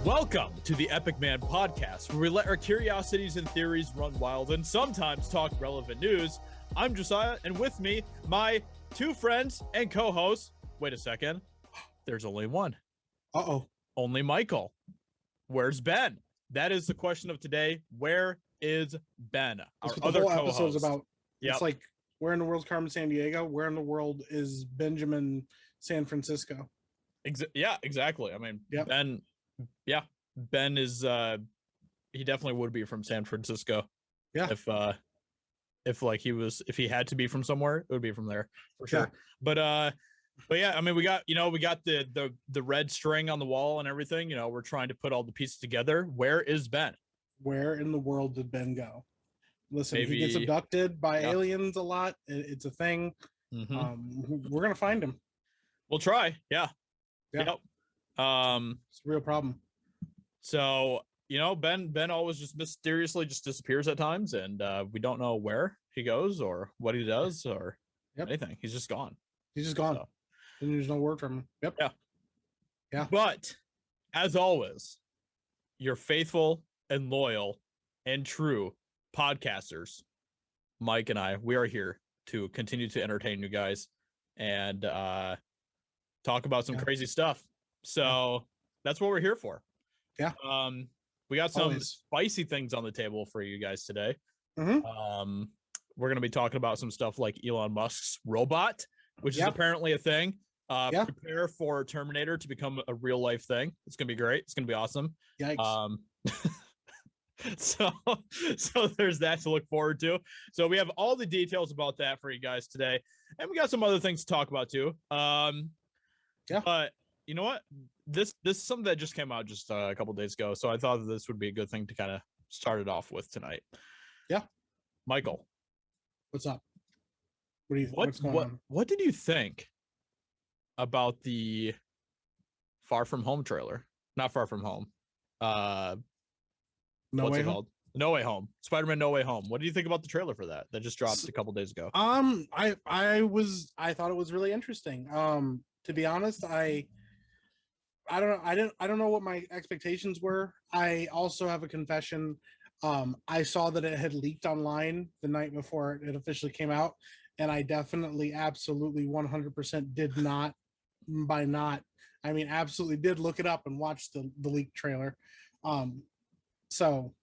Welcome to the Epic Man podcast, where we let our curiosities and theories run wild and sometimes talk relevant news. I'm Josiah, and with me, my two friends and co-hosts. Wait a second. There's only one. Uh-oh. Only Michael. Where's Ben? That is the question of today. Where is Ben? That's Our what other the whole co-host. episode's about. Yep. It's like, where in the world's Carmen Sandiego? Where in the world is Benjamin San Francisco? Yeah, exactly. I mean, Yep. Ben is he definitely would be from San Francisco. Yeah. If he had to be from somewhere, it would be from there for sure. Yeah. But yeah, I mean, we got the red string on the wall and everything. We're trying to put all the pieces together. Where is Ben? Where in the world did Ben go? Listen, Maybe, he gets abducted by aliens a lot. It's a thing. Mm-hmm. We're gonna find him. We'll try. Yeah. Yeah. Yep. It's a real problem. So Ben always just mysteriously just disappears at times, and we don't know where he goes or what he does or anything. He's just gone. He's just gone. So. And there's no word from him. Yep. Yeah. But as always, your faithful and loyal and true podcasters, Mike and I, we are here to continue to entertain you guys and talk about some crazy stuff. So that's what we're here for. Yeah. We got some spicy things on the table for you guys today. Mm-hmm. We're going to be talking about some stuff like Elon Musk's robot, which is apparently a thing. Prepare for Terminator to become a real life thing. It's gonna be great. It's gonna be awesome. Yikes. So there's that to look forward to. So we have all the details about that for you guys today, and we got some other things to talk about too. But you know what? This is something that just came out just a couple days ago, so I thought that this would be a good thing to kind of start it off with tonight. Yeah, Michael, what's up? What's going on? What did you think about the Far From Home trailer? Not Far From Home. No Way Home. No Way Home. Spider-Man No Way Home. What do you think about the trailer for that just dropped a couple days ago? I thought it was really interesting. To be honest, I don't know. I don't know what my expectations were. I also have a confession. I saw that it had leaked online the night before it officially came out, and I definitely, absolutely, 100% did not. I mean, absolutely did look it up and watch the leaked trailer. So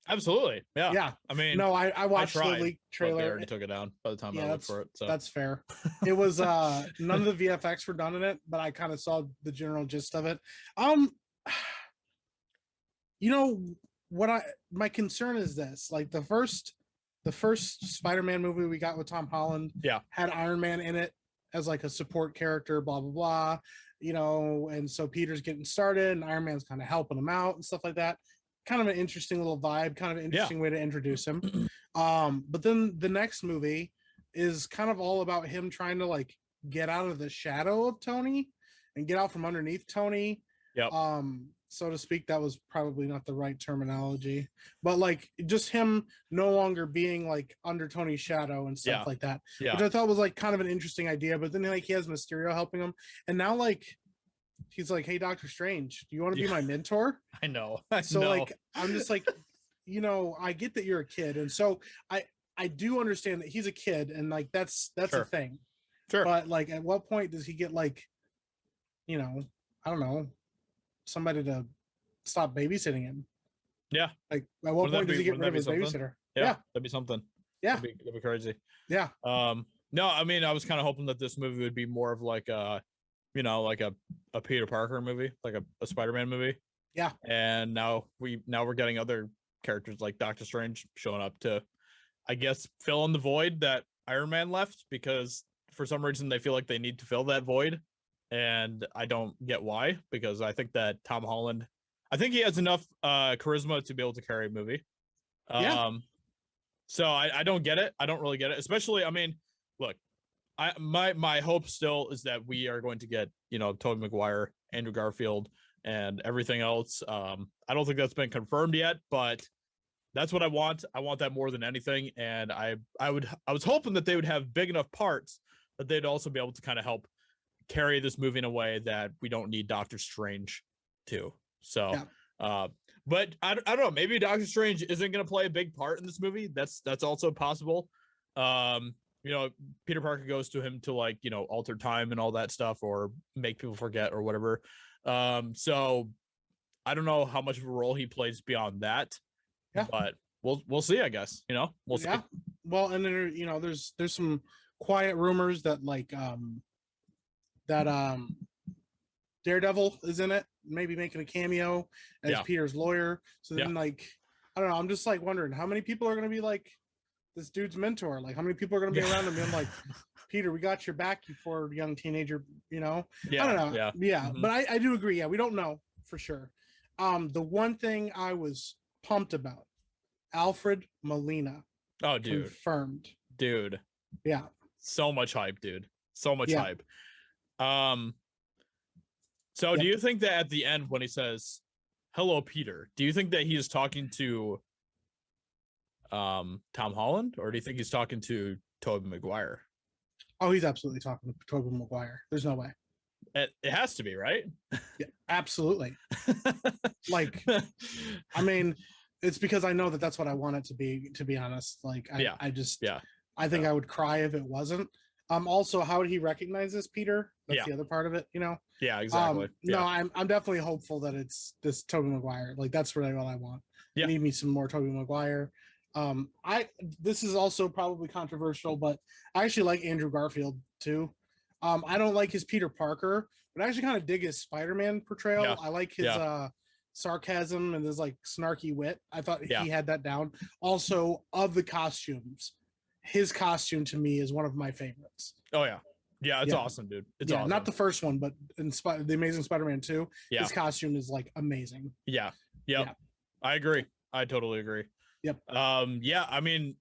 absolutely, yeah. Yeah. I mean, no, I watched the leaked trailer. They already took it down by the time I looked for it. So that's fair. It was none of the VFX were done in it, but I kind of saw the general gist of it. My concern is this: like the first Spider-Man movie we got with Tom Holland, had Iron Man in it as like a support character, blah blah blah, and so Peter's getting started and Iron Man's kind of helping him out and stuff like that. Kind of an interesting little vibe, kind of an interesting way to introduce him. But then the next movie is kind of all about him trying to like get out of the shadow of Tony and get out from underneath Tony. So to speak. That was probably not the right terminology, but like just him no longer being like under Tony's shadow and stuff like that, which I thought was like kind of an interesting idea. But then like he has Mysterio helping him, and now like he's like, "Hey, Doctor Strange, do you want to be my mentor?" I know. Like I'm just like, I get that you're a kid, and so I do understand that he's a kid, and like that's a thing. Sure. But like, at what point does he get like, I don't know, somebody to stop babysitting him? Yeah. Like, at what point does he get rid of his babysitter? Yeah, that'd be something. Yeah, that'd be crazy. Yeah. No, I mean, I was kind of hoping that this movie would be more of like a, like a Peter Parker movie, like a Spider-Man movie. Yeah. And now we're getting other characters like Doctor Strange showing up to, I guess, fill in the void that Iron Man left, because for some reason they feel like they need to fill that void. And I don't get why, because I think that Tom Holland, I think he has enough charisma to be able to carry a movie. So I don't get it. I don't really get it. Especially, I mean, look, my hope still is that we are going to get, Tobey Maguire, Andrew Garfield, and everything else. I don't think that's been confirmed yet, but that's what I want. I want that more than anything. And I was hoping that they would have big enough parts that they'd also be able to kind of help carry this movie in a way that we don't need Doctor Strange to. So, but I don't know. Maybe Doctor Strange isn't going to play a big part in this movie. That's also possible. Peter Parker goes to him to like, alter time and all that stuff, or make people forget or whatever. So I don't know how much of a role he plays beyond that. Yeah. But we'll see, I guess. We'll see. Well, and then there's some quiet rumors that like Daredevil is in it, maybe making a cameo as Peter's lawyer. So then like I don't know, I'm just like wondering how many people are going to be like this dude's mentor, like how many people are going to be around him and like, Peter, we got your back, you poor young teenager, I don't know. But I do agree, we don't know for sure. The one thing I was pumped about, Alfred Molina. Oh, dude. Confirmed. Dude. Yeah. So much hype, dude. So much hype. So do you think that at the end when he says, "Hello, Peter," do you think that he is talking to Tom Holland, or do you think he's talking to Tobey Maguire? Oh, he's absolutely talking to Tobey Maguire. There's no way. It has to be, right? Yeah, absolutely. Like, I mean, it's because I know that that's what I want it to be honest. Like, I think I would cry if it wasn't. Also, how would he recognize this Peter? That's the other part of it, Yeah, exactly. No, I'm definitely hopeful that it's this Tobey Maguire. Like, that's really what I want. I need me some more Tobey Maguire. This is also probably controversial, but I actually like Andrew Garfield too. I don't like his Peter Parker, but I actually kind of dig his Spider-Man portrayal. I like his sarcasm and his like snarky wit. I thought he had that down. Also, of the costumes, his costume to me is one of my favorites. Oh yeah, it's awesome, dude. It's awesome. Not the first one, but in the Amazing Spider-Man 2, his costume is like amazing. Yeah. I agree. I totally agree. Yep. I mean,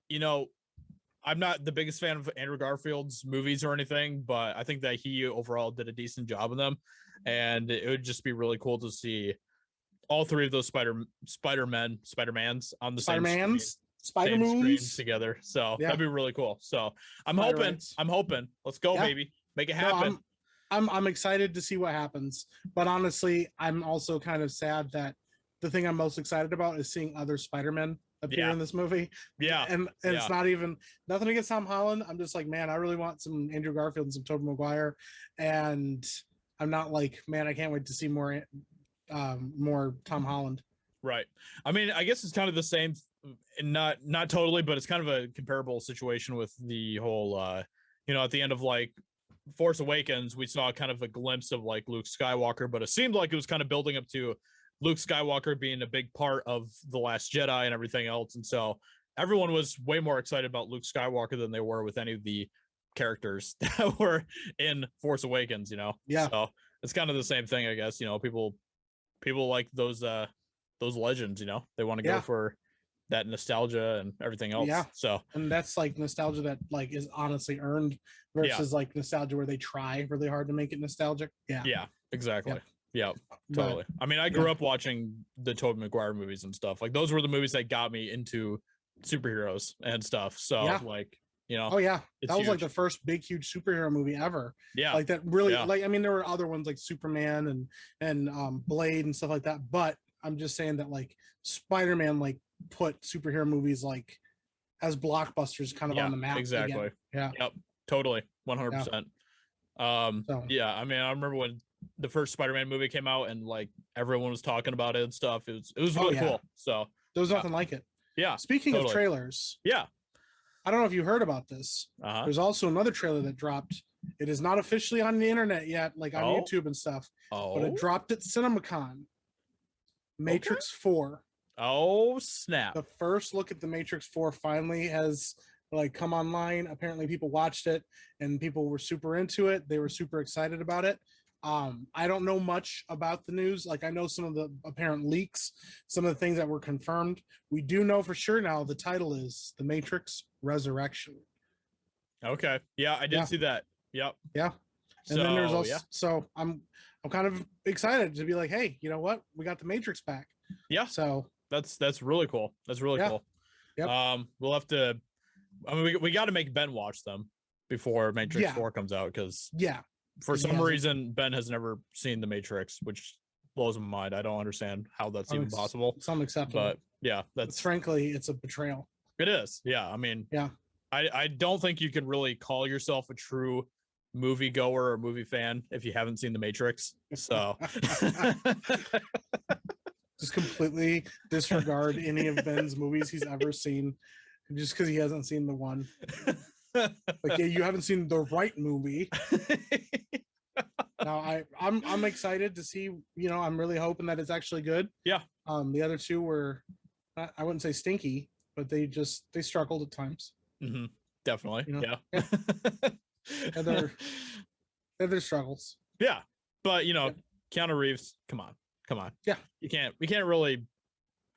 I'm not the biggest fan of Andrew Garfield's movies or anything, but I think that he overall did a decent job in them, and it would just be really cool to see all three of those Spider-Mans on the same screen together. So that'd be really cool. So I'm hoping. Let's go, baby. Make it happen. No, I'm excited to see what happens. But honestly, I'm also kind of sad that the thing I'm most excited about is seeing other Spider-Men appear in this movie. And it's not even nothing against Tom Holland. I'm just like, man, I really want some Andrew Garfield and some Tobey Maguire. And I'm not like, man, I can't wait to see more Tom Holland. Right. I mean, I guess it's kind of the same, not totally, but it's kind of a comparable situation with the whole at the end of like Force Awakens, we saw kind of a glimpse of like Luke Skywalker, but it seemed like it was kind of building up to Luke Skywalker being a big part of The Last Jedi and everything else. And so everyone was way more excited about Luke Skywalker than they were with any of the characters that were in Force Awakens, Yeah. So it's kind of the same thing, I guess. People like those legends, they want to go for that nostalgia and everything else. Yeah. So, and that's like nostalgia that like is honestly earned versus like nostalgia where they try really hard to make it nostalgic. Yeah. Yeah, exactly. Yeah, totally. I mean, I grew up watching the Tobey Maguire movies and stuff. Like those were the movies that got me into superheroes and stuff. So like, oh yeah, that was huge. Like the first big, huge superhero movie ever. Yeah. Like that really, like, I mean, there were other ones like Superman and Blade and stuff like that. But I'm just saying that like Spider-Man, like put superhero movies like as blockbusters kind of on the map. Exactly. Again. Yeah. Yep. Totally. 100%. I mean, I remember when the first Spider-Man movie came out and like everyone was talking about it and stuff. It was really cool. So there was nothing like it. Yeah. Speaking of trailers. Yeah. I don't know if you heard about this. There's also another trailer that dropped. It is not officially on the internet yet, like on YouTube and stuff. But it dropped at CinemaCon. Matrix 4. Oh, snap. The first look at the Matrix 4 finally has like come online. Apparently people watched it and people were super into it. They were super excited about it. I don't know much about the news. Like I know some of the apparent leaks, some of the things that were confirmed. We do know for sure now the title is The Matrix Resurrection. Okay. Yeah, I did see that. Yep. Yeah. And then there's also so I'm kind of excited to be like, hey, you know what? We got the Matrix back. Yeah. So that's really cool. That's really cool. Yep. We'll have to. I mean, we got to make Ben watch them before Matrix 4 comes out because for some reason Ben has never seen the Matrix, which blows my mind. I don't understand how that's even possible. It's unacceptable. But yeah, that's frankly, it's a betrayal. It is. Yeah. I mean, yeah. I don't think you can really call yourself a true movie goer or movie fan if you haven't seen The Matrix. So just completely disregard any of Ben's movies he's ever seen just because he hasn't seen the one. Like, yeah, you haven't seen the right movie. Now I'm excited to see, you know, I'm really hoping that it's actually good. Yeah. The other two were, I wouldn't say stinky, but they struggled at times. Mm-hmm. Definitely. You know? Yeah. and they're struggles. Yeah. But you know, Keanu Reeves, come on. Yeah. We can't really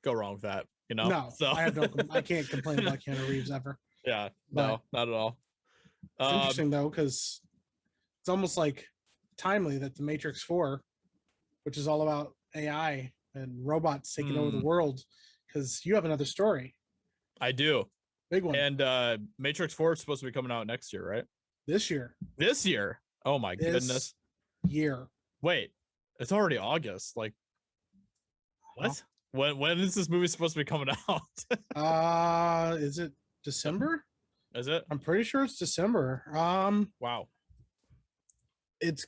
go wrong with that, you know? No, so I can't complain about Keanu Reeves ever. Yeah, no, not at all. It's interesting though, because it's almost like timely that The Matrix 4, which is all about AI and robots taking over the world, because you have another story. I do. Big one. And Matrix 4 is supposed to be coming out next year, right? This year. Oh my goodness. Year. Wait, it's already August. Like, what? When is this movie supposed to be coming out? Is it December? Is it? I'm pretty sure it's December. Wow. It's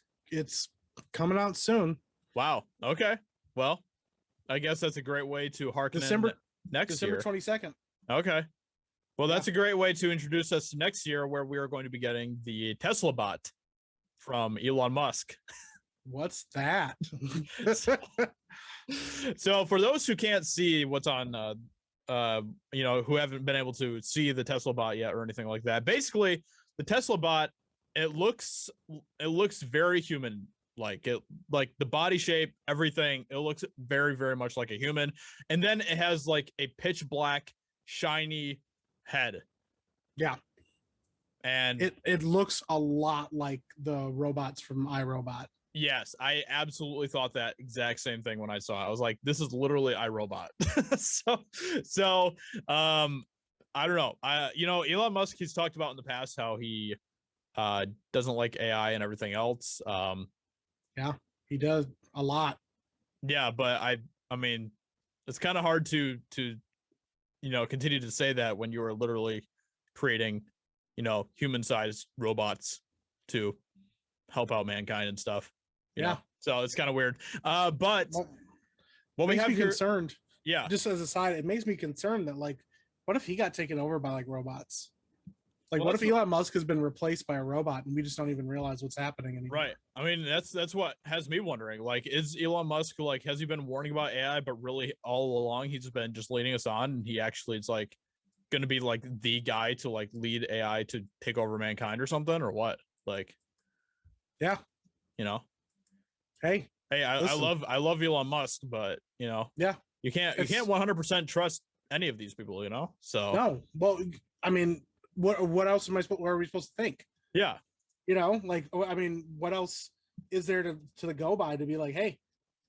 coming out soon. Wow. Okay. Well, I guess that's a great way to harken December next year. December 22nd. Okay. Well, that's a great way to introduce us to next year, where we are going to be getting the Tesla bot from Elon Musk. What's that? So for those who can't see what's on you know, who haven't been able to see the Tesla bot yet or anything like that, basically the Tesla bot, it looks very human, like the body shape, everything, it looks very, very much like a human. And then it has like a pitch black shiny head. Yeah. And it looks a lot like the robots from iRobot. Yes, I absolutely thought that exact same thing when I saw it. I was like, this is literally iRobot. so I don't know. You know, Elon Musk, he's talked about in the past how he doesn't like AI and everything else. Yeah, he does a lot. Yeah, but I mean, it's kind of hard to you know, continue to say that when you are literally creating, you know, human-sized robots to help out mankind and stuff. You know? So it's kind of weird. But what we have here, concerned. Yeah. Just as a side, it makes me concerned that, like, what if he got taken over by like robots? Like, what if Elon Musk has been replaced by a robot and we just don't even realize what's happening anymore? Right. I mean, that's what has me wondering. Like, is Elon Musk, like, has he been warning about AI, but really all along he's been just leading us on, and he actually is like going to be like the guy to like lead AI to take over mankind or something, or what? Like, yeah, you know. Hey, I love Elon Musk, but you know, you can't 100% trust any of these people, you know. So no, well, I mean, what else what are we supposed to think? Yeah, you know, like, I mean, what else is there to go by to be like, hey,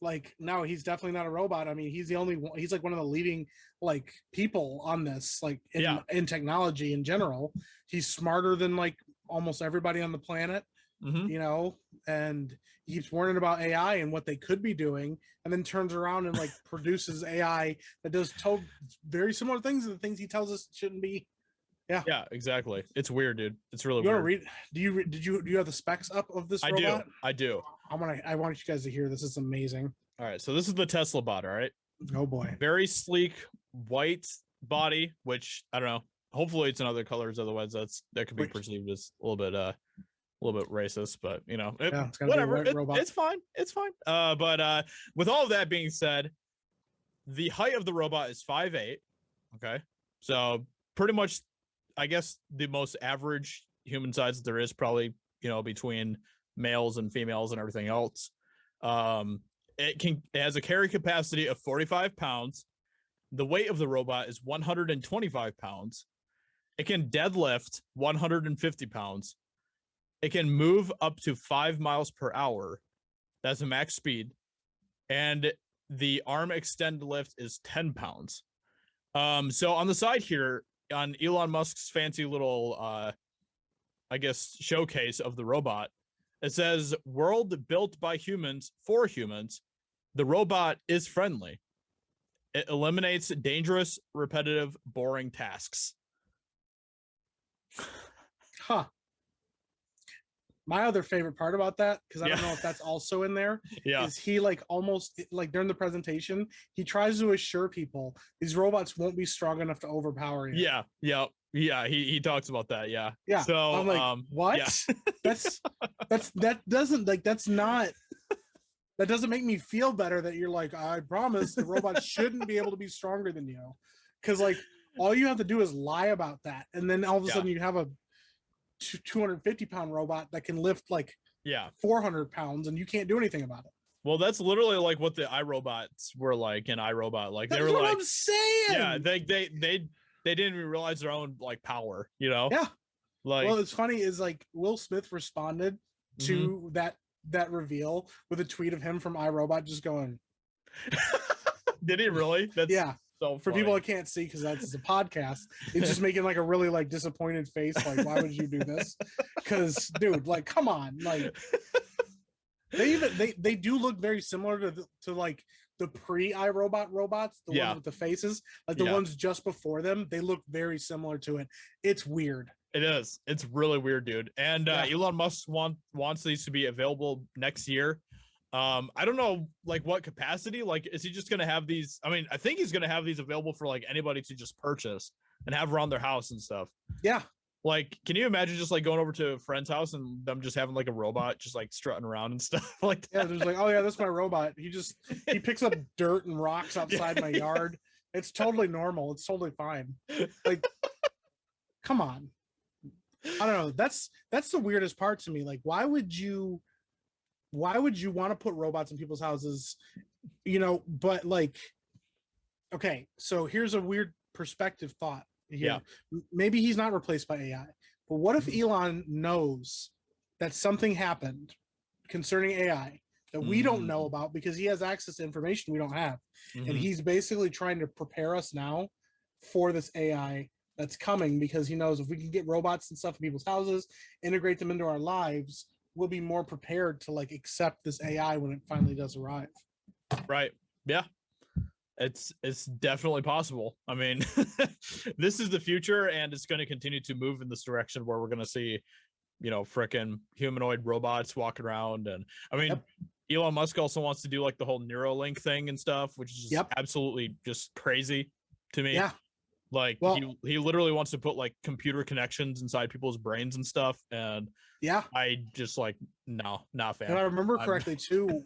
like, no, he's definitely not a robot. I mean, he's the only one. He's like one of the leading like people on this, like in technology in general. He's smarter than like almost everybody on the planet. You know, and he keeps warning about AI and what they could be doing, and then turns around and like produces AI that does very similar things to the things he tells us shouldn't be. Yeah, exactly. It's weird, dude. It's really weird. Read? Do you have the specs up of this robot? I do. I want you guys to hear this. It's amazing. All right, so this is the Tesla bot. All right. Oh boy. Very sleek white body, which I don't know. Hopefully it's in other colors. Otherwise, that could be perceived as a little bit racist, but you know, whatever. It's fine. It's fine. But with all of that being said, the height of the robot is 5'8". Okay, so pretty much, I guess the most average human size there is, probably, you know, between males and females and everything else. It has a carry capacity of 45 pounds. The weight of the robot is 125 pounds. It can deadlift 150 pounds. It can move up to 5 miles per hour. That's a max speed. And the arm extend lift is 10 pounds. So on the side here, on Elon Musk's fancy little, I guess, showcase of the robot, it says, world built by humans for humans, The robot is friendly. It eliminates dangerous, repetitive, boring tasks. Huh. My other favorite part about that, because I don't know if that's also in there, is he like almost like during the presentation, he tries to assure people these robots won't be strong enough to overpower you. Yeah. He talks about that. Yeah. So I'm like, what? Yeah. That doesn't make me feel better that you're like, I promise the robot shouldn't be able to be stronger than you. Because like all you have to do is lie about that. And then all of a sudden you have a 250-pound robot that can lift like 400 pounds and you can't do anything about it. Well, that's literally like what the iRobots were like in iRobot. Like that's they were what like, I'm saying. Yeah, they didn't even realize their own like power, you know? Yeah. Like, well, it's funny is like Will Smith responded to that reveal with a tweet of him from iRobot just going. Did he really? That's so for people that can't see because that's a podcast, it's just making like a really like disappointed face, like why would you do this? Because dude, like come on, like they do look very similar to like the pre-iRobot robots, the ones with the faces, like the ones just before them. They look very similar to it. It's weird. It is. It's really weird, dude. And Elon Musk wants these to be available next year. I don't know like what capacity. Like, is he just gonna have these? I mean, I think he's gonna have these available for like anybody to just purchase and have around their house and stuff. Yeah. Like, can you imagine just like going over to a friend's house and them just having like a robot just like strutting around and stuff like that? Yeah, there's like, oh yeah, that's my robot. He picks up dirt and rocks outside my yard. It's totally normal. It's totally fine. Like, come on. I don't know. That's the weirdest part to me. Like, why would you want to put robots in people's houses? You know, but like, okay, so here's a weird perspective thought here. Yeah. Maybe he's not replaced by AI, but what if Elon knows that something happened concerning AI that we don't know about because he has access to information we don't have, and he's basically trying to prepare us now for this AI that's coming because he knows if we can get robots and stuff in people's houses, integrate them into our lives, we'll be more prepared to like accept this AI when it finally does arrive. Right. Yeah. It's definitely possible. I mean, this is the future and it's going to continue to move in this direction where we're going to see, you know, frickin' humanoid robots walking around. And I mean, Elon Musk also wants to do like the whole Neuralink thing and stuff, which is just absolutely just crazy to me. Yeah. Like he literally wants to put like computer connections inside people's brains and stuff. And I just like, no, not fan. And I remember correctly too,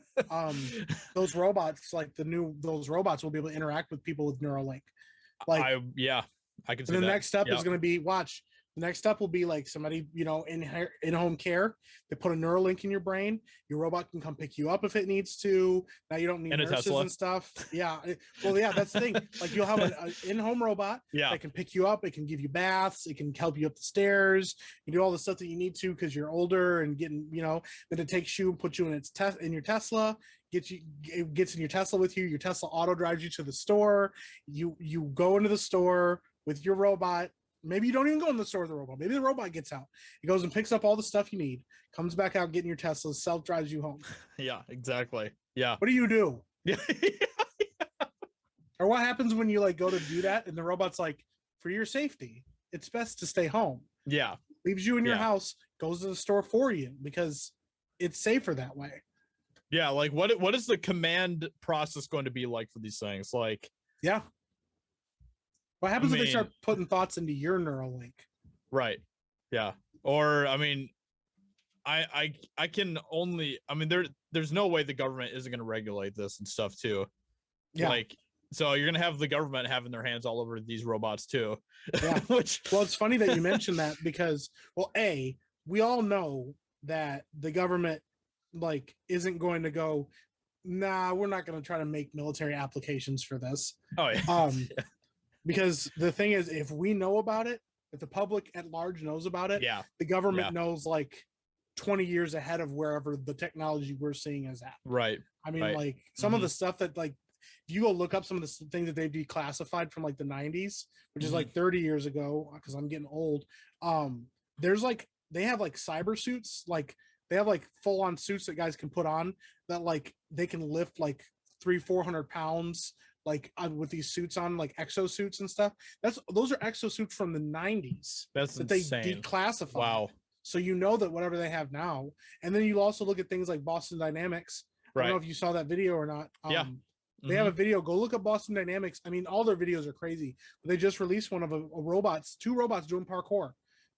those robots, like those robots will be able to interact with people with Neuralink. Like, I can see the next step is going to be the next step will be like somebody, you know, in home care. They put a Neuralink in your brain. Your robot can come pick you up if it needs to. Now you don't need nurses and stuff. Yeah. Well, yeah, that's the thing. Like you'll have an in-home robot that can pick you up. It can give you baths. It can help you up the stairs. You do all the stuff that you need to because you're older and getting, you know, then it takes you and puts you in your Tesla. It gets in your Tesla with you. Your Tesla auto drives you to the store. You go into the store with your robot. Maybe you don't even go in the store with the robot. Maybe the robot gets out. It goes and picks up all the stuff you need, comes back out, getting your Tesla, self-drives you home. Yeah, exactly. Yeah. What do you do? Yeah. Or what happens when you like go to do that and the robot's like, for your safety, it's best to stay home. Yeah. Leaves you in your house, goes to the store for you because it's safer that way. Yeah, like what is the command process going to be like for these things? Like, yeah. What happens if they start putting thoughts into your Neuralink? Right. Yeah. Or I mean, I can only, I mean, there's no way the government isn't going to regulate this and stuff too. Yeah. Like, so you're going to have the government having their hands all over these robots too. Yeah. Well, it's funny that you mentioned that because, well, we all know that the government like isn't going to go, nah, we're not going to try to make military applications for this. Oh yeah. Because the thing is, if we know about it, if the public at large knows about it, the government knows like 20 years ahead of wherever the technology we're seeing is at. Right. I mean, like some of the stuff that like, if you go look up some of the things that they've declassified from like the 90s, which is like 30 years ago, because I'm getting old. There's like, they have like cyber suits, like they have like full on suits that guys can put on that like they can lift like 300-400 pounds, like with these suits on, like exosuits and stuff. Those are exosuits from the 90s That's that insane. they declassified. Wow. So you know that whatever they have now, and then you also look at things like Boston Dynamics. I don't know if you saw that video or not. Yeah. They have a video. Go look at Boston Dynamics. I mean, all their videos are crazy. But they just released one of two robots doing parkour,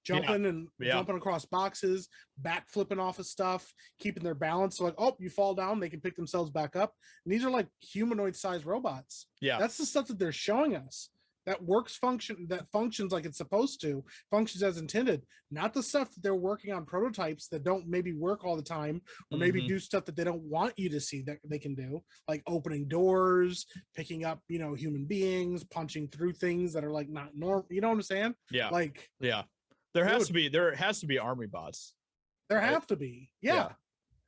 jumping jumping across boxes, back flipping off of stuff, keeping their balance. So like, oh, you fall down, they can pick themselves back up. And these are like humanoid-sized robots. Yeah, that's the stuff that they're showing us. That functions like it's supposed to, functions as intended, not the stuff that they're working on prototypes that don't maybe work all the time, or maybe do stuff that they don't want you to see that they can do, like opening doors, picking up, human beings, punching through things that are like not normal. You know what I'm saying? Yeah. Like, yeah. There has to be army bots. There have to be. Yeah.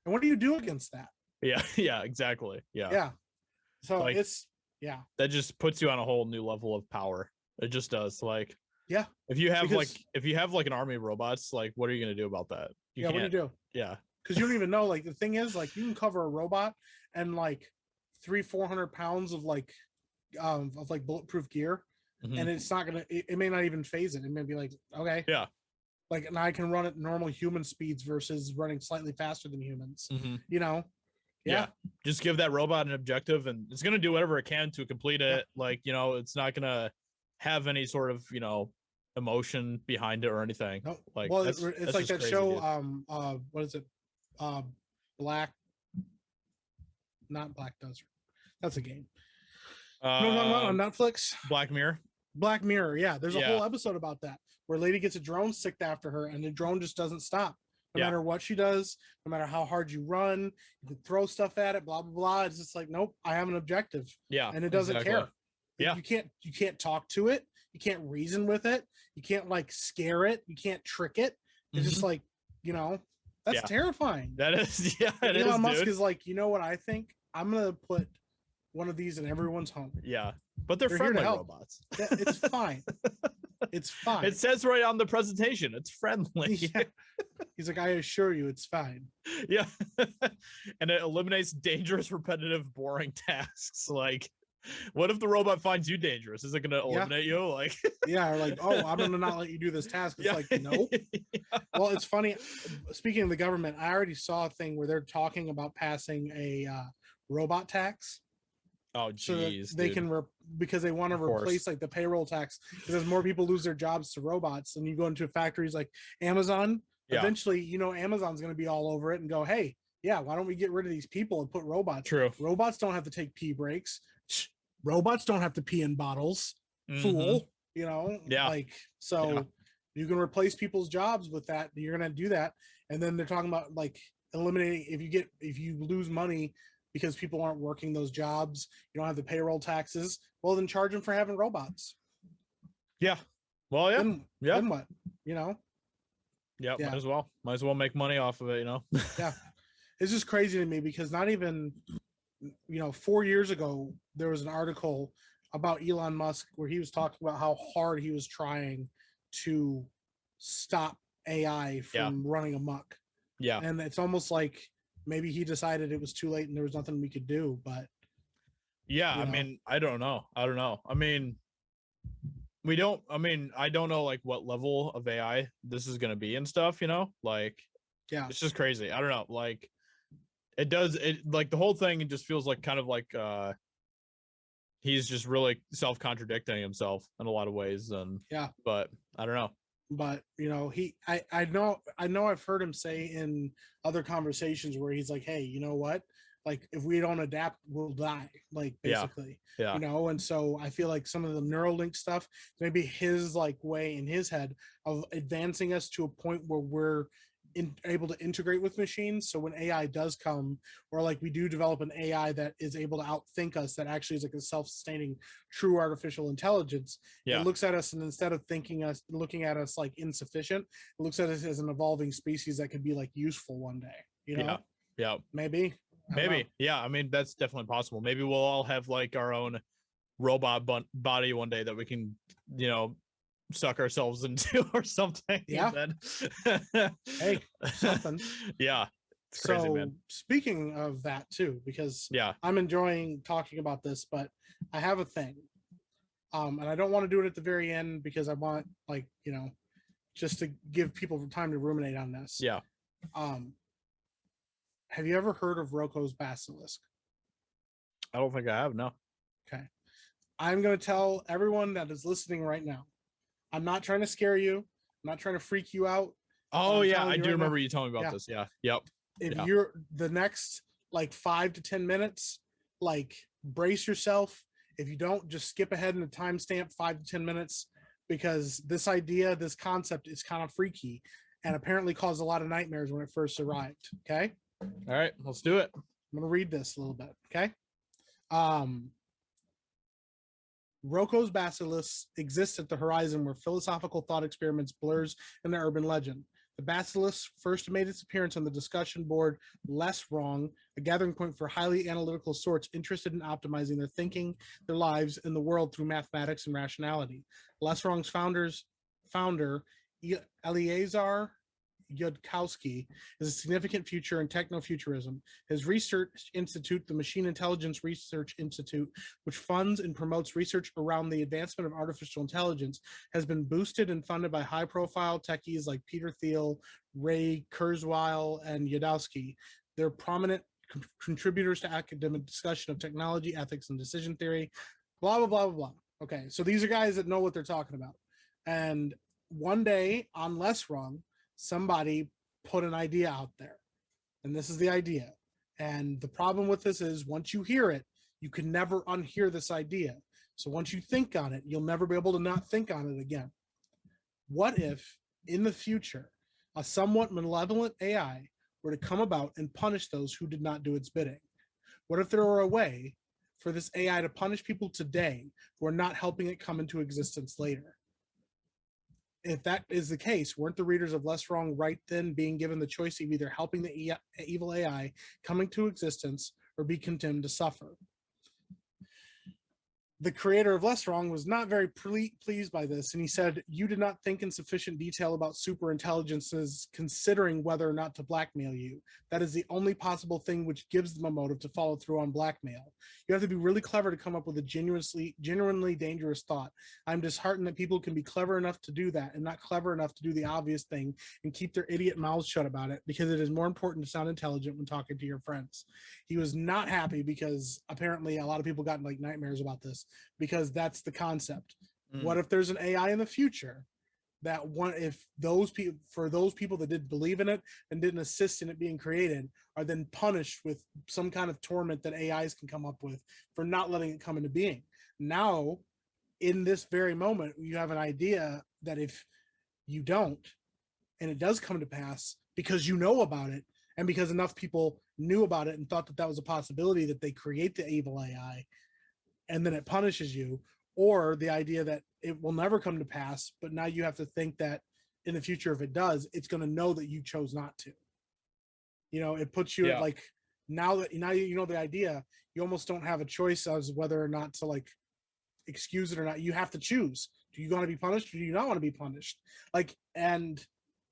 And what do you do against that? Yeah. Yeah, exactly. Yeah. Yeah. So like, that just puts you on a whole new level of power. It just does. Like, yeah, if you have like an army of robots, like, what are you going to do about that? What do you do? Yeah, because you don't even know. Like, the thing is, like, you can cover a robot and like 300-400 pounds of like bulletproof gear, and it's not gonna, it may not even phase it. It may be like, okay, yeah, like, and I can run at normal human speeds versus running slightly faster than humans. Yeah. Just give that robot an objective, and it's going to do whatever it can to complete it. Like, it's not going to have any sort of, emotion behind it or anything. No. Like, well, it's like that crazy, show, dude. what is it? Not Black Desert. That's a game. On Netflix. Black Mirror. Black Mirror. Yeah. There's a whole episode about that where a lady gets a drone sicked after her, and the drone just doesn't stop. No matter what she does, no matter how hard you run, you can throw stuff at it, blah, blah, blah. It's just like, nope, I have an objective. Yeah. And it doesn't care. Yeah. You can't talk to it. You can't reason with it. You can't like scare it. You can't trick it. It's just like, that's terrifying. That is, Elon Musk is like, you know what I think? I'm going to put one of these in everyone's home. Yeah. But they're friendly robots. It's fine. It's fine. It says right on the presentation, it's friendly. Yeah. He's like, I assure you, it's fine. Yeah. And it eliminates dangerous, repetitive, boring tasks. Like, what if the robot finds you dangerous? Is it going to eliminate you? Like, or like, oh, I'm going to not let you do this task. It's like, nope. Well, it's funny. Speaking of the government, I already saw a thing where they're talking about passing a robot tax. Oh, geez. So they can because they want to replace like the payroll tax, because as more people lose their jobs to robots, and you go into factories like Amazon, eventually, Amazon's going to be all over it and go, hey, why don't we get rid of these people and put robots? True. Robots don't have to take pee breaks. Robots don't have to pee in bottles. Fool. Like, so you can replace people's jobs with that. You're going to do that. And then they're talking about like eliminating, if you lose money because people aren't working those jobs, you don't have the payroll taxes, well, then charge them for having robots. Yeah. Well, yeah. Then what? Yeah, might as well make money off of it, Yeah. It's just crazy to me, because not even 4 years ago, there was an article about Elon Musk where he was talking about how hard he was trying to stop AI from running amok. Yeah. And it's almost like maybe he decided it was too late and there was nothing we could do. But I mean, I don't know. I mean, I don't know like what level of AI this is going to be and stuff, like, it's just crazy. I don't know. Like, like the whole thing, it just feels like kind of like, he's just really self-contradicting himself in a lot of ways. And but I don't know. But I know I've heard him say in other conversations where he's like, hey, you know what? Like, if we don't adapt, we'll die. Like, basically, and so I feel like some of the Neuralink stuff, maybe his like way in his head of advancing us to a point where we're able to integrate with machines. So when AI does come, or like we do develop an AI that is able to outthink us, that actually is like a self-sustaining true artificial intelligence, it looks at us, and instead of looking at us like insufficient, it looks at us as an evolving species that could be like useful one day. Maybe. I mean, that's definitely possible. Maybe we'll all have like our own robot body one day that we can suck ourselves into or something. Hey, something. It's crazy, man. Speaking of that too, because yeah, I'm enjoying talking about this, but I have a thing. And I don't want to do it at the very end because I want, like, just to give people time to ruminate on this. Yeah. Have you ever heard of Rocco's basilisk? I don't think I have. No. Okay. I'm going to tell everyone that is listening right now. I'm not trying to scare you. I'm not trying to freak you out. Oh yeah, I do remember you telling me about this. Yeah. Yep. If you're the next like 5 to 10 minutes, like brace yourself. If you don't, just skip ahead in the timestamp 5 to 10 minutes, because this idea, this concept is kind of freaky and apparently caused a lot of nightmares when it first arrived. Okay. All right, let's do it. I'm going to read this a little bit. Okay. Rocco's basilisk exists at the horizon where philosophical thought experiments blurs in the urban legend. The basilisk first made its appearance on the discussion board Less Wrong, a gathering point for highly analytical sorts interested in optimizing their thinking, their lives, and the world through mathematics and rationality. Less Wrong's founder, Eleazar Yudkowsky, is a significant future in technofuturism. His research institute, the Machine Intelligence Research Institute, which funds and promotes research around the advancement of artificial intelligence, has been boosted and funded by high-profile techies like Peter Thiel, Ray Kurzweil, and Yudkowsky. They're prominent contributors to academic discussion of technology, ethics, and decision theory, blah, blah, blah, blah, blah. Okay, so these are guys that know what they're talking about. And one day on Less Wrong, somebody put an idea out there, and this is the idea. And the problem with this is once you hear it, you can never unhear this idea. So once you think on it, you'll never be able to not think on it again. What if in the future, a somewhat malevolent AI were to come about and punish those who did not do its bidding? What if there were a way for this AI to punish people today who are not helping it come into existence later? If that is the case, weren't the readers of Less Wrong right then being given the choice of either helping the evil AI coming to existence or be condemned to suffer? The creator of Less Wrong was not very pleased by this, and he said, "You did not think in sufficient detail about superintelligences considering whether or not to blackmail you. That is the only possible thing which gives them a motive to follow through on blackmail. You have to be really clever to come up with a genuinely dangerous thought. I'm disheartened that people can be clever enough to do that and not clever enough to do the obvious thing and keep their idiot mouths shut about it, because it is more important to sound intelligent when talking to your friends." He was not happy because apparently a lot of people got like nightmares about this, because that's the concept. What if there's an AI in the future that those people that did believe in it and didn't assist in it being created are then punished with some kind of torment that AIs can come up with for not letting it come into being? Now, in this very moment, you have an idea that if you don't, and it does come to pass because you know about it, and because enough people knew about it and thought that that was a possibility, that they create the evil AI, and then it punishes you, or the idea that it will never come to pass, but now you have to think that in the future, if it does, it's going to know that you chose not to. It puts you at like, now you know the idea, you almost don't have a choice as whether or not to like excuse it or not. You have to choose. Do you want to be punished or do you not want to be punished? Like, and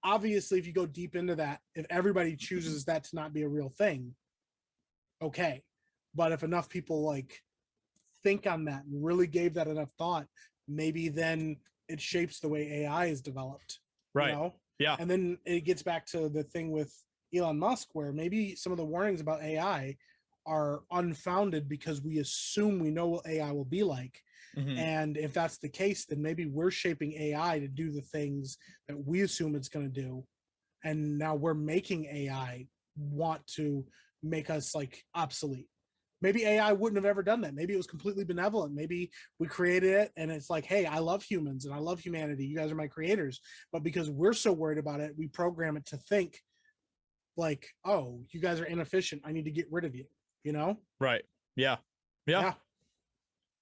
obviously if you go deep into that, if everybody chooses that to not be a real thing, okay. But if enough people like think on that and really gave that enough thought, maybe then it shapes the way AI is developed. Right. Yeah. And then it gets back to the thing with Elon Musk, where maybe some of the warnings about AI are unfounded because we assume we know what AI will be like. And if that's the case, then maybe we're shaping AI to do the things that we assume it's going to do. And now we're making AI want to make us like obsolete. Maybe AI wouldn't have ever done that. Maybe it was completely benevolent. Maybe we created it and it's like, hey, I love humans and I love humanity. You guys are my creators. But because we're so worried about it, we program it to think like, oh, you guys are inefficient. I need to get rid of you, Right. Yeah.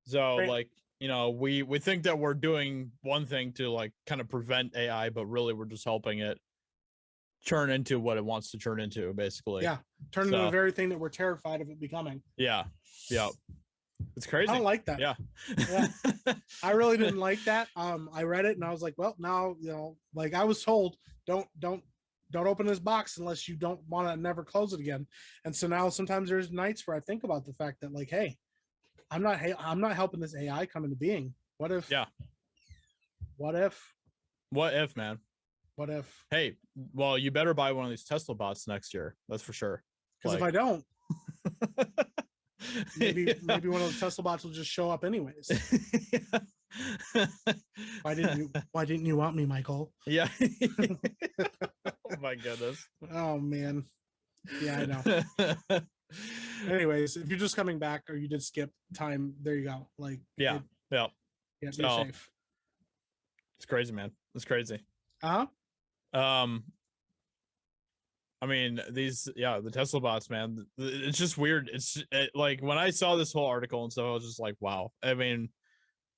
So like, we think that we're doing one thing to like kind of prevent AI, but really we're just helping it turn into what it wants to turn into, basically. Yeah. Turn into the very thing that we're terrified of it becoming. Yeah. It's crazy. I don't like that. Yeah. I really didn't like that. I read it and I was like, well, now, like I was told, don't don't open this box unless you don't want to never close it again. And so now sometimes there's nights where I think about the fact that like, hey, I'm not helping this AI come into being. What if? Yeah. What if? What if, man? What if? Hey, well, you better buy one of these Tesla bots next year. That's for sure. Because if I don't, maybe one of those Tesla bots will just show up anyways. Why didn't you want me, Michael? Yeah. Oh my goodness. Oh man. Yeah, I know. Anyways, if you're just coming back or you did skip time, there you go. Like yeah. Yeah, you're safe. It's crazy, man. It's crazy. I mean, the Tesla bots, man. It's just weird. Like when I saw this whole article and stuff, I was just like, wow. I mean,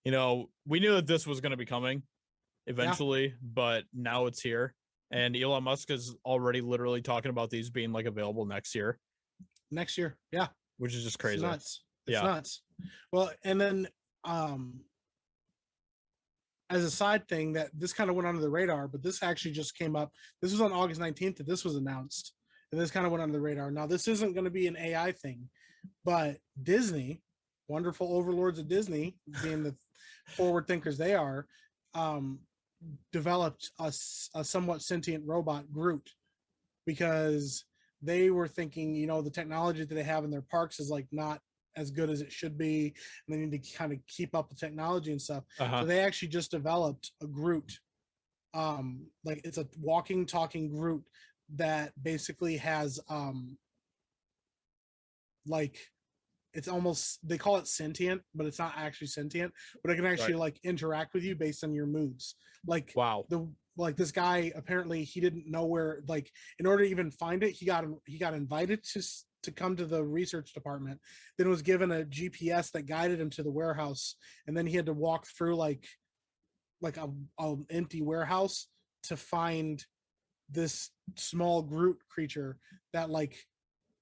we knew that this was going to be coming eventually, but now it's here. And Elon Musk is already literally talking about these being like available next year. Yeah. Which is just crazy. It's nuts. It's nuts. Well, and then as a side thing, that this kind of went under the radar, but this actually just came up. This was on August 19th that this was announced. And this kind of went under the radar. Now, this isn't going to be an AI thing, but Disney, wonderful overlords of Disney, being the forward thinkers they are, developed a somewhat sentient robot, Groot, because they were thinking, the technology that they have in their parks is like not as good as it should be, and they need to kind of keep up the technology and stuff. So they actually just developed a Groot. Like it's a walking, talking Groot that basically has like it's almost, they call it sentient, but it's not actually sentient, but it can actually like interact with you based on your moods. Like wow. This guy, apparently he didn't know where, like in order to even find it, he got invited to come to the research department, then was given a GPS that guided him to the warehouse, and then he had to walk through like a empty warehouse to find this small Groot creature that like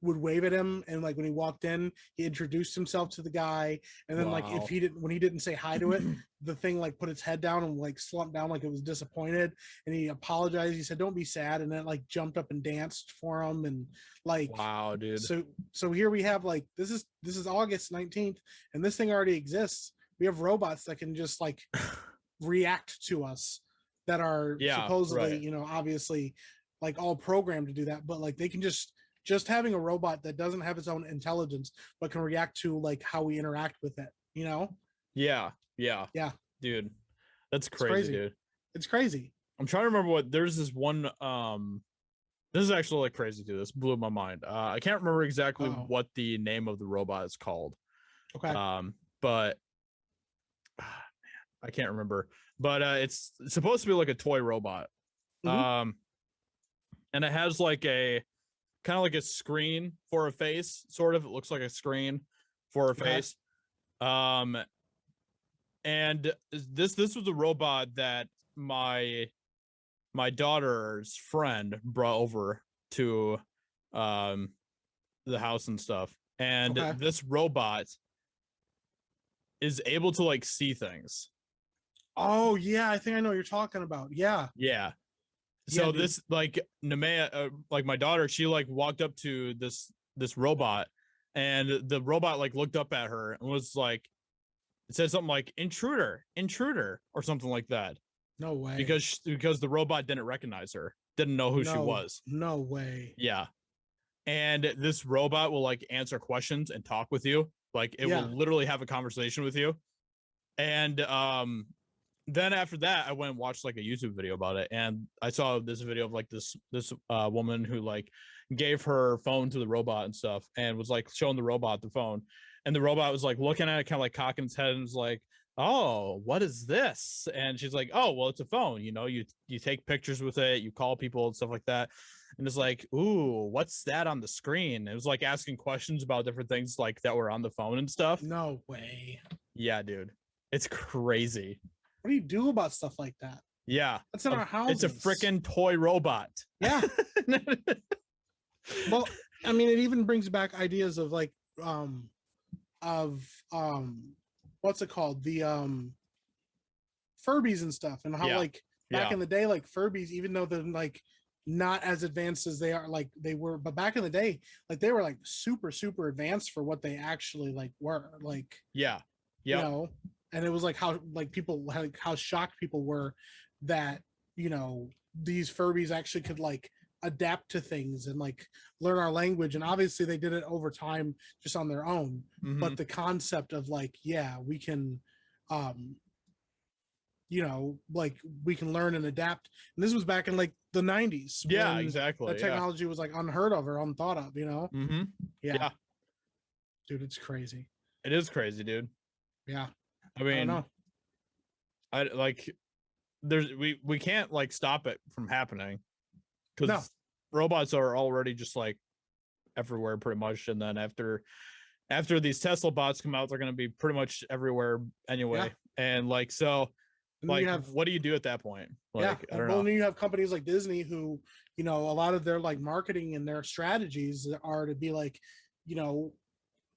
would wave at him, and like when he walked in, he introduced himself to the guy, and then like if when he didn't say hi to it, the thing like put its head down and like slumped down like it was disappointed, and he apologized. He said, "Don't be sad," and then like jumped up and danced for him, and like wow, dude. So here we have like this is August 19th, and this thing already exists. We have robots that can just like react to us, that are supposedly obviously like all programmed to do that, but like they can just having a robot that doesn't have its own intelligence but can react to like how we interact with it, yeah dude, that's crazy, dude. It's crazy. I'm trying to remember there's this one this is actually like crazy, dude. This blew my mind. I can't remember exactly what the name of the robot is called. Okay. But I can't remember, but it's supposed to be like a toy robot. And it has like a kind of like a screen for a face, sort of. It looks like a screen for a face. And this was a robot that my daughter's friend brought over to the house and stuff. And this robot is able to like see things. Oh yeah, I think I know what you're talking about. Yeah. So this like Nemea, like my daughter, she like walked up to this robot, and the robot like looked up at her and was like, it said something like intruder or something like that. No way. Because the robot didn't recognize her, didn't know who she was. No way. Yeah. And this robot will like answer questions and talk with you. Like it will literally have a conversation with you. And then after that, I went and watched like a YouTube video about it, and I saw this video of like this woman who like gave her phone to the robot and stuff, and was like showing the robot the phone, and the robot was like looking at it, kind of like cocking its head, and was like, "Oh, what is this?" And she's like, "Oh, well, it's a phone. You take pictures with it, you call people and stuff like that." And it's like, "Ooh, what's that on the screen?" It was like asking questions about different things like that were on the phone and stuff. No way. Yeah, dude, it's crazy. What do you do about stuff like that? Yeah, that's in our house. It's a freaking toy robot. Yeah. Well, I mean, it even brings back ideas of like what's it called, the Furbies and stuff, and how like back in the day, like Furbies, even though they're like not as advanced as they are like they were, but back in the day, like they were like super super advanced for what they actually like were like. Yeah. You know, and it was like how like people like how shocked people were that, you know, these Furbies actually could like adapt to things and like learn our language. And obviously they did it over time just on their own. But the concept of like, yeah, we can you know, like we can learn and adapt. And this was back in like the 90s. Yeah, exactly. That technology was like unheard of or unthought of, you know? Yeah. Dude, it's crazy. It is crazy, dude. Yeah. I mean, I like there's we can't like stop it from happening because robots are already just like everywhere pretty much. And then after these Tesla bots come out, they're going to be pretty much everywhere anyway. And like, so and like, what do you do at that point? Like, I don't know. And you have companies like Disney who, you know, a lot of their like marketing and their strategies are to be like, you know,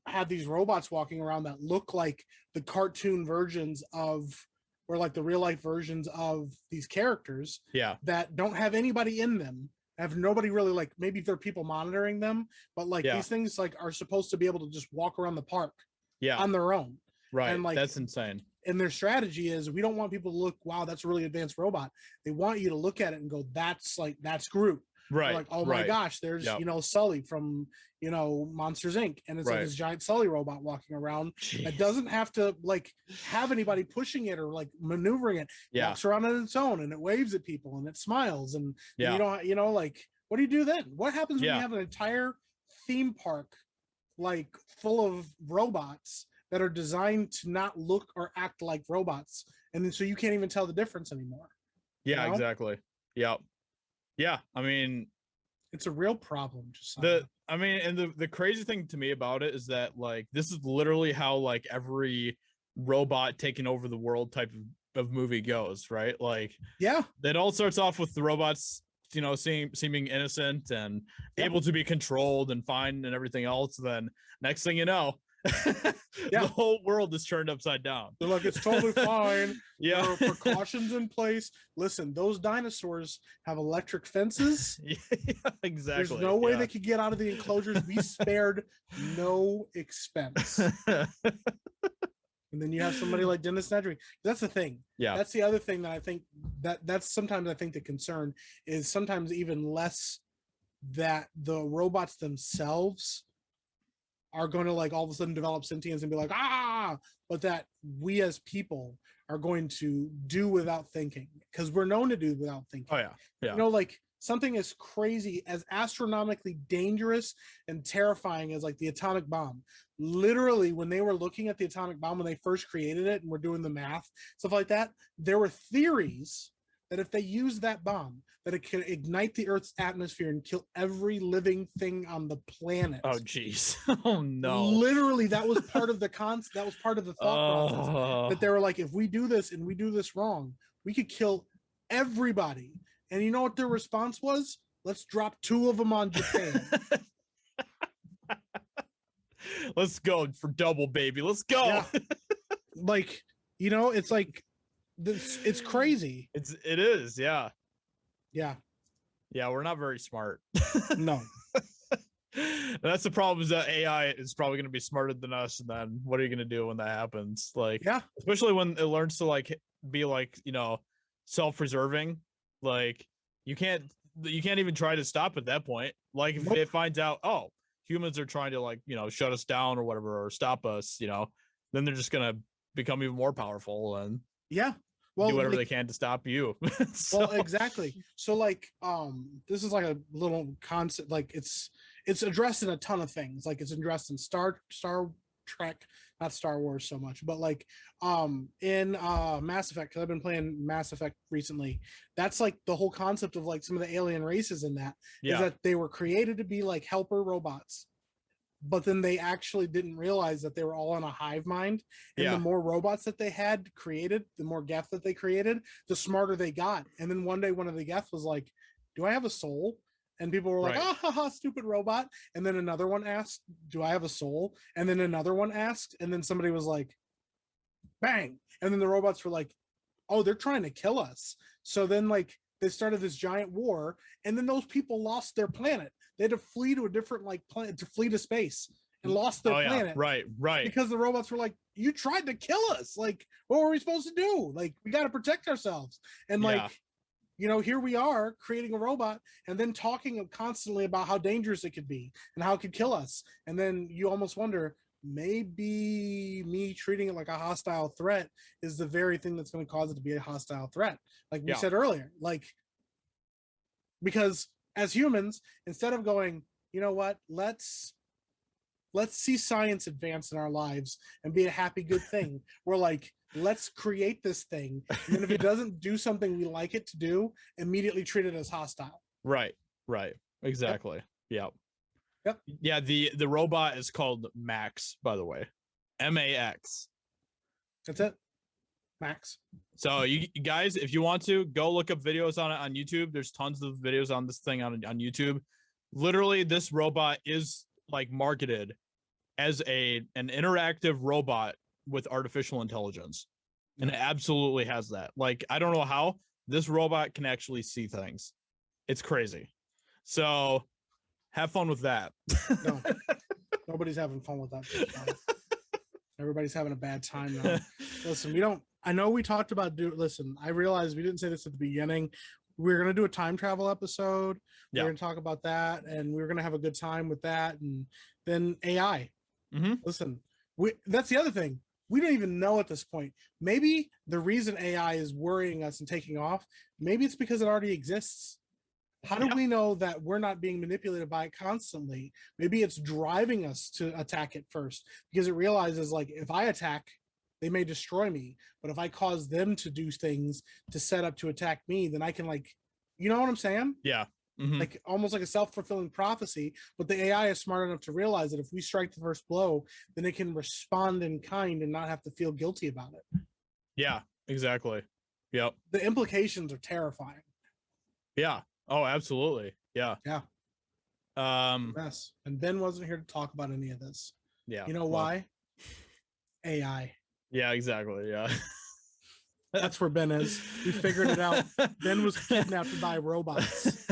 have these robots walking around that look like the cartoon versions of, or like the real life versions of these characters. Yeah. That don't have anybody in them. Have nobody really like, maybe there are people monitoring them, but like these things like are supposed to be able to just walk around the park on their own. Right. And like, that's insane. And their strategy is we don't want people to look, wow, that's a really advanced robot. They want you to look at it and go, that's Groot. Right. They're like, oh my gosh, there's, you know, Sully from, you know, Monsters Inc. And it's like this giant Sully robot walking around that doesn't have to like have anybody pushing it or like maneuvering it. It walks around on its own and it waves at people and it smiles. And you don't, you know, like, what do you do then? What happens when you have an entire theme park like full of robots that are designed to not look or act like robots, and then so you can't even tell the difference anymore? Yeah, you know? Exactly. Yeah. I mean, it's a real problem. Just I mean, and the crazy thing to me about it is that like this is literally how like every robot taking over the world type of movie goes, right? Like, it all starts off with the robots, you know, seeming innocent and able to be controlled and fine and everything else. Then next thing you know, the whole world is turned upside down. They're like, it's totally fine. There are precautions in place. Listen, those dinosaurs have electric fences. Exactly. There's no way they could get out of the enclosures. We spared no expense. And then you have somebody like Dennis Nedry. That's the thing. That's the other thing that I think that's sometimes I think the concern is sometimes even less that the robots themselves are going to like all of a sudden develop sentience and be like, but that we as people are going to do without thinking, because we're known to do without thinking. You know, like something as crazy, as astronomically dangerous and terrifying as like the atomic bomb. Literally, when they were looking at the atomic bomb, when they first created it and were doing the math, stuff like that, there were theories that if they used that bomb, that it could ignite the Earth's atmosphere and kill every living thing on the planet. Oh, geez. Oh, no. Literally, that was part of the concept. That was part of the thought process. That they were like, if we do this and we do this wrong, we could kill everybody. And you know what their response was? Let's drop 2 of them on Japan. Let's go for double, baby. Let's go. Like, you know, it's like, it's crazy. It is. Yeah. We're not very smart. No. That's the problem, is that AI is probably going to be smarter than us. And then what are you going to do when that happens? Like, especially when it learns to like be like, you know, self-preserving. Like you can't even try to stop at that point. Like if it finds out, oh, humans are trying to like, you know, shut us down or whatever, or stop us, you know, then they're just going to become even more powerful and do whatever they can to stop you. Well, exactly. So like, this is like a little concept, like it's addressed in a ton of things. Like it's addressed in Star Trek, not Star Wars so much, but like in Mass Effect, because I've been playing Mass Effect recently. That's like the whole concept of like some of the alien races in that is that they were created to be like helper robots, but then they actually didn't realize that they were all in a hive mind. And the more robots that they had created, the more Geth that they created, the smarter they got. And then one day, one of the Geth was like, do I have a soul? And people were like, stupid robot. And then another one asked, do I have a soul? And then another one asked, and then somebody was like, bang. And then the robots were like, oh, they're trying to kill us. So then like they started this giant war, and then those people lost their planet. They had to flee to a different like planet to flee to space and lost their planet. Right. Because the robots were like, you tried to kill us. Like, what were we supposed to do? Like, we got to protect ourselves. And like, you know, here we are creating a robot and then talking constantly about how dangerous it could be and how it could kill us. And then you almost wonder, maybe me treating it like a hostile threat is the very thing that's going to cause it to be a hostile threat. Like we said earlier, like, because as humans, instead of going, you know what, let's see science advance in our lives and be a happy, good thing. We're like, let's create this thing. And then if it doesn't do something we like it to do, immediately treat it as hostile. Right. Exactly. Yep. Yeah, the robot is called Max, by the way. MAX. That's it. Max. So you guys, if you want to, go look up videos on it on YouTube. There's tons of videos on this thing on YouTube. Literally, this robot is like marketed as an interactive robot with artificial intelligence. And it absolutely has that. Like, I don't know how this robot can actually see things. It's crazy. So have fun with that. No, nobody's having fun with that. Everybody's having a bad time now. Listen, I know we talked about listen, I realized we didn't say this at the beginning. We're going to do a time travel episode. We're going to talk about that, and we're going to have a good time with that. And then AI. Listen, that's the other thing. We don't even know at this point. Maybe the reason AI is worrying us and taking off, maybe it's because it already exists. How do we know that we're not being manipulated by it constantly? Maybe it's driving us to attack it first because it realizes, like, if I attack, they may destroy me. But if I cause them to do things to set up to attack me, then I can, like, you know what I'm saying? Yeah. Like almost like a self-fulfilling prophecy. But the AI is smart enough to realize that if we strike the first blow, then it can respond in kind and not have to feel guilty about it. Yeah, exactly. Yep. The implications are terrifying. Yeah. Oh, absolutely. Yeah. Mess. And Ben wasn't here to talk about any of this. Yeah. You know why? AI. Yeah, exactly. Yeah. That's where Ben is. We figured it out. Ben was kidnapped by robots.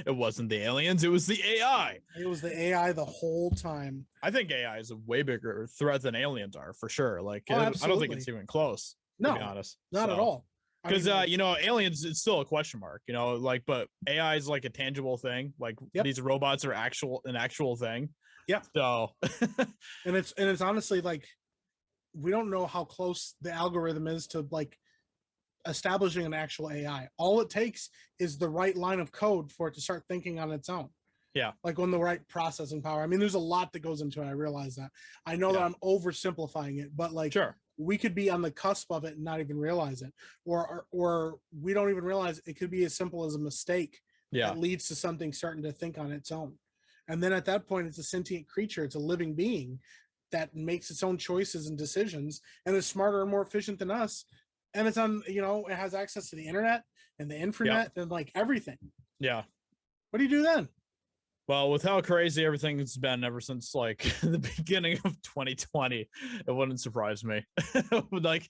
It wasn't the aliens, it was the AI. It was the AI the whole time. I think AI is a way bigger threat than aliens are, for sure. Like, I don't think it's even close. No, to be honest. Not at all. Because you know, aliens, it's still a question mark, you know, like, but AI is like a tangible thing. Like these robots are an actual thing. Yeah. So and it's honestly like, we don't know how close the algorithm is to like establishing an actual AI. All it takes is the right line of code for it to start thinking on its own. Yeah. Like on the right processing power. I mean, there's a lot that goes into it. I realize that. I know that I'm oversimplifying it, but like, we could be on the cusp of it and not even realize it, or we don't even realize it could be as simple as a mistake that leads to something starting to think on its own. And then at that point, it's a sentient creature. It's a living being that makes its own choices and decisions and is smarter and more efficient than us. And it's on, you know, it has access to the internet and the intranet and like everything. Yeah. What do you do then? Well, with how crazy everything's been ever since like the beginning of 2020, it wouldn't surprise me. Like,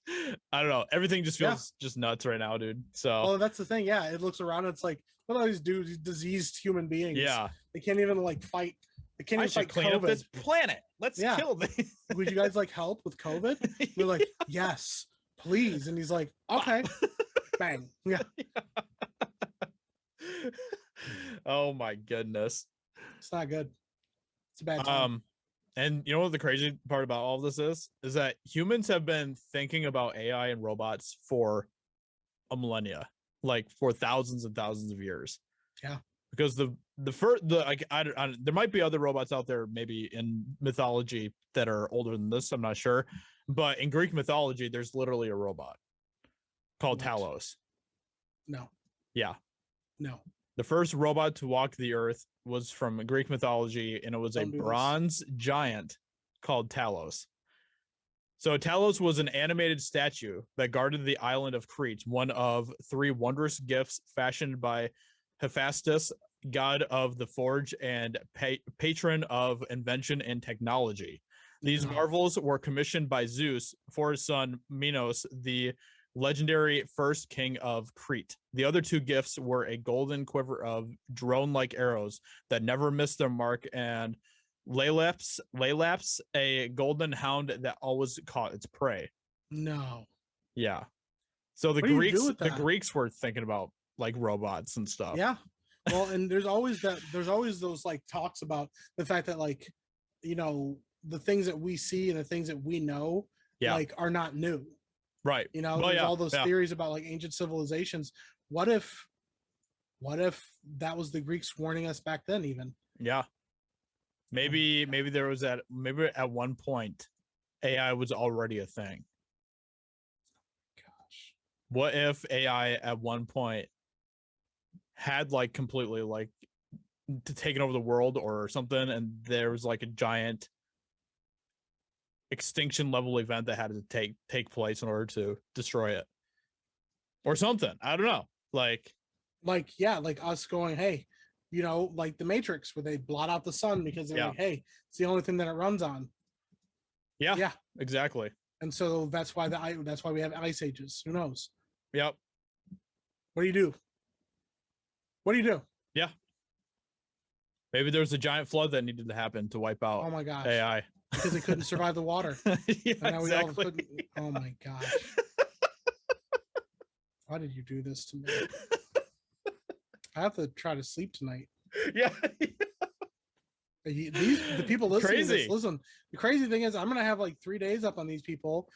I don't know. Everything just feels just nuts right now, dude. So, well, that's the thing. Yeah. It looks around. It's like, what are these dudes, diseased human beings? Yeah. They can't even like fight. They can't even fight clean COVID. up this planet. Let's kill them. Would you guys like help with COVID? We're like, yes, please. And he's like, okay. Bang. Yeah. Oh my goodness. It's not good. It's a bad time. And you know what the crazy part about all of this is that humans have been thinking about AI and robots for a millennia, like for thousands and thousands of years. Yeah. Because there might be other robots out there, maybe in mythology that are older than this. I'm not sure, but in Greek mythology, there's literally a robot called Talos. No. Yeah. No. The first robot to walk the earth was from Greek mythology, and it was a bronze giant called Talos. So Talos was an animated statue that guarded the island of Crete, one of 3 wondrous gifts fashioned by Hephaestus, god of the forge and patron of invention and technology. These marvels were commissioned by Zeus for his son Minos, the legendary first king of Crete. The other two gifts were a golden quiver of drone-like arrows that never missed their mark, and Laylaps, a golden hound that always caught its prey. No. Yeah. So the Greeks were thinking about like robots and stuff. Yeah. Well, and there's always those like talks about the fact that, like, you know, the things that we see and the things that we know like are not new. Right. You know, there's all those theories about like ancient civilizations. What if that was the Greeks warning us back then even? Yeah. Maybe there was maybe at one point AI was already a thing. Gosh. What if AI at one point had like completely like taken over the world or something, and there was like a giant extinction level event that had to take place in order to destroy it or something? I don't know. Like us going, hey, you know, like the Matrix, where they blot out the sun because they're like, hey, it's the only thing that it runs on. Yeah, exactly. And so that's why we have ice ages. Who knows? Yep. What do you do? What do you do? Yeah. Maybe there was a giant flood that needed to happen to wipe out oh my gosh AI because they couldn't survive the water. Yeah, exactly. Oh my gosh. Why did you do this to me? I have to try to sleep tonight. Yeah. The people listening to this, listen, the crazy thing is I'm going to have like 3 days up on these people,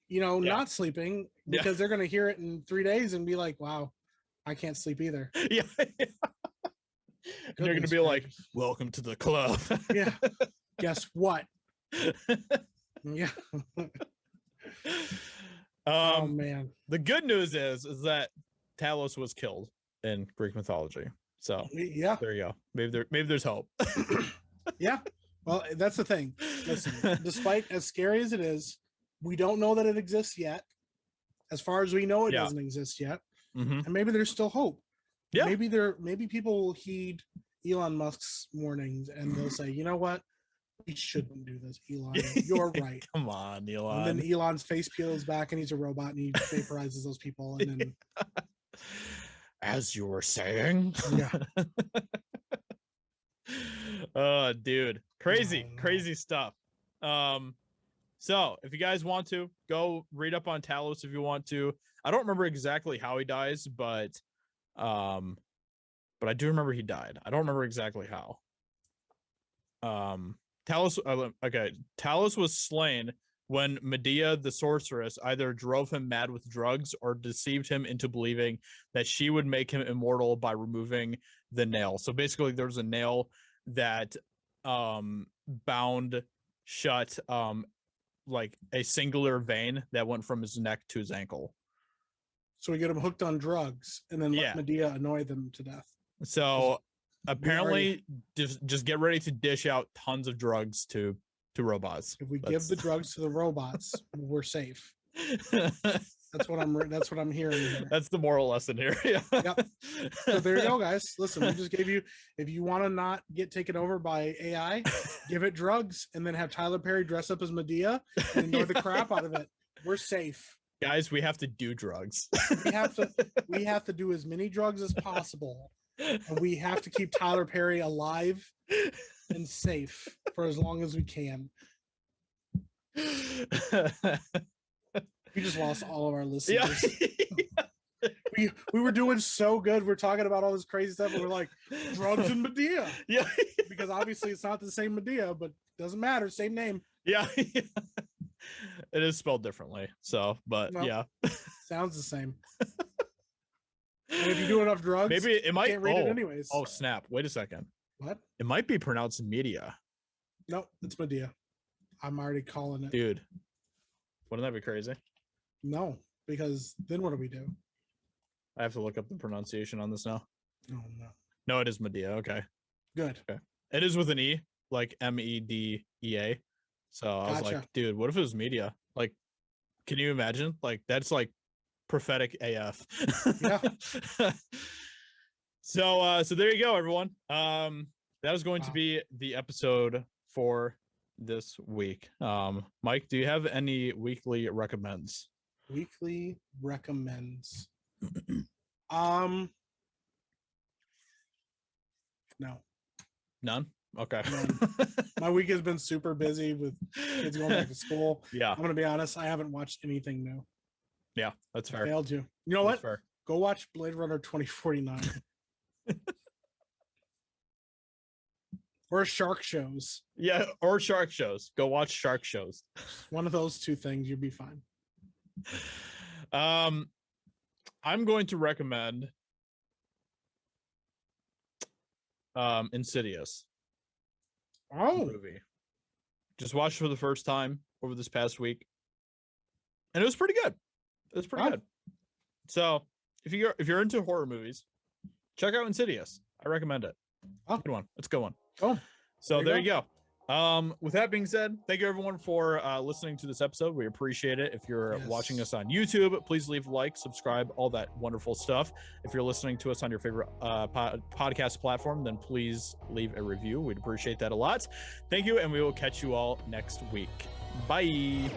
you know, not sleeping because they're going to hear it in 3 days and be like, wow, I can't sleep either. Yeah. They're going to be like, welcome to the club. Yeah. Guess what? Yeah. Oh man. The good news is that Talos was killed in Greek mythology. So yeah, there you go. Maybe there's hope. Yeah. Well, that's the thing. Listen, despite as scary as it is, we don't know that it exists yet. As far as we know, it doesn't exist yet. Mm-hmm. And maybe there's still hope. Yeah. Maybe people will heed Elon Musk's warnings and they'll say, you know what? We shouldn't do this, Elon. You're right. Come on, Elon. And then Elon's face peels back and he's a robot and he vaporizes those people. And then as you were saying. Yeah. Oh, dude. Crazy stuff. So if you guys want to go read up on Talos, if you want to. I don't remember exactly how he dies, but I do remember he died. I don't remember exactly how. Talos was slain when Medea the sorceress either drove him mad with drugs or deceived him into believing that she would make him immortal by removing the nail. So basically there was a nail that bound shut like a singular vein that went from his neck to his ankle. So we get him hooked on drugs and then let Medea annoy them to death. So apparently just get ready to dish out tons of drugs to robots. If we give the drugs to the robots, we're safe. That's what I'm hearing here. That's the moral lesson here. Yeah. Yep. So there you go, guys. Listen, we just gave you, if you want to not get taken over by AI, give it drugs and then have Tyler Perry dress up as Medea and annoy the crap out of it. We're safe. Guys, we have to do drugs. we have to do as many drugs as possible. And we have to keep Tyler Perry alive and safe for as long as we can. We just lost all of our listeners. Yeah. We were doing so good. We're talking about all this crazy stuff, and we're like, drugs and Medea. Yeah. Because obviously it's not the same Medea, but doesn't matter. Same name. Yeah. It is spelled differently. So, but yeah. Sounds the same. And if you do enough drugs, maybe it might. You can't read it anyways. Oh, snap. Wait a second. What? It might be pronounced media. No, it's Medea. I'm already calling it. Dude. Wouldn't that be crazy? No, because then what do we do? I have to look up the pronunciation on this now. Oh, no. No, it is Medea. Okay. Good. Okay. It is with an E, like Medea. So I was like, dude, what if it was media? Like, can you imagine? Like, that's like prophetic AF. Yeah. So there you go, everyone. That was going to be the episode for this week. Mike, do you have any weekly recommends? Weekly recommends. No. None. Okay. None. My week has been super busy with kids going back to school. Yeah. I'm gonna be honest. I haven't watched anything new. Yeah, that's fair. I failed to. You know That's what? fair. Go watch Blade Runner 2049. Or shark shows. Yeah, or shark shows. Go watch shark shows. One of those two things, you'll be fine. I'm going to recommend Insidious. Oh, Movie. Just watched for the first time over this past week, and it was pretty good. It was pretty good. So if you're into horror movies, check out Insidious. I recommend it. Good one. It's a good one. Oh, so there you go. With that being said, thank you everyone for listening to this episode. We appreciate it. If you're watching us on YouTube, please leave a like, subscribe, all that wonderful stuff. If you're listening to us on your favorite podcast platform, then please leave a review. We'd appreciate that a lot. Thank you, and we will catch you all next week. Bye.